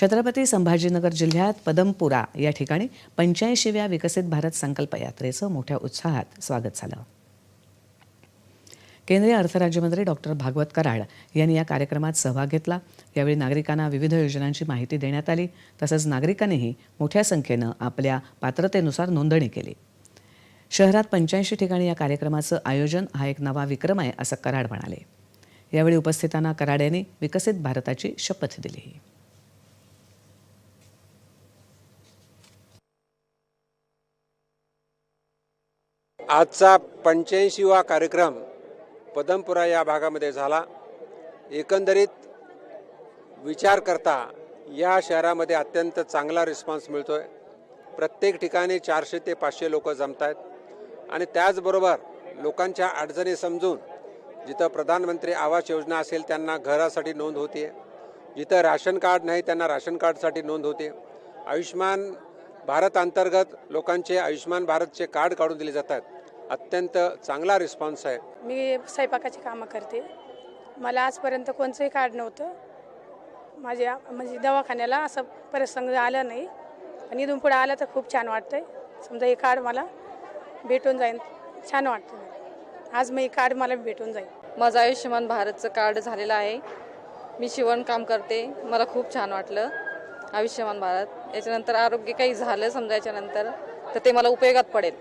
छत्रपती संभाजीनगर जिल्ह्यात पदमपुरा या ठिकाणी 85व्या विकसित भारत संकल्प यात्रेचं मोठ्या उत्साहात स्वागत झालं। केंद्रीय अर्थ राज्यमंत्री डॉक्टर भागवत कराड यांनी या कार्यक्रमात सहभाग घेतला। यावेळी नागरिकांना विविध योजनांची माहिती देण्यात आली। तसंच नागरिकांनीही मोठ्या संख्येनं आपल्या पात्रतेनुसार नोंदणी केली। शहरात 85 ठिकाणी या कार्यक्रमाचं आयोजन हा एक नवा विक्रम आहे असं कराड म्हणाले। यावेळी उपस्थितांना कराड यांनी विकसित भारताची शपथ दिली। आजचा 85वा कार्यक्रम पदमपुरा या भागामध्ये झाला। एकंदरीत विचार करता या शहरामध्ये अत्यंत चांगला रिस्पॉन्स मिळतोय। प्रत्येक ठिकाणी 400 ते 500 लोक जमतायत आणि त्याचबरोबर लोकांच्या अडचणी समजून जिथं प्रधानमंत्री आवास योजना असेल त्यांना घरासाठी नोंद होते, जिथं राशन कार्ड नाही त्यांना राशन कार्डसाठी नोंद होते। आयुष्मान भारत अंतर्गत लोकांचे आयुष्मान भारतचे कार्ड काढून दिले जातात। अत्यंत चांगला रिस्पॉन्स आहे। मी स्वयंपाकाची कामं करते। मला आजपर्यंत कोणचंही कार्ड नव्हतं। माझ्या म्हणजे दवाखान्याला असं प्रसंग आला नाही, पण इथून पुढे आलं तर खूप छान वाटतंय। समजा हे कार्ड मला भेटून जाईल, छान वाटतं। आज मी कार्ड मला भेटून जाईल। माझं आयुष्यमान भारतचं कार्ड झालेलं आहे। मी शिवणकाम करते, मला खूप छान वाटलं आयुष्यमान भारत। याच्यानंतर आरोग्य काही झालं समजायच्यानंतर तर ते मला उपयोगात पडेल।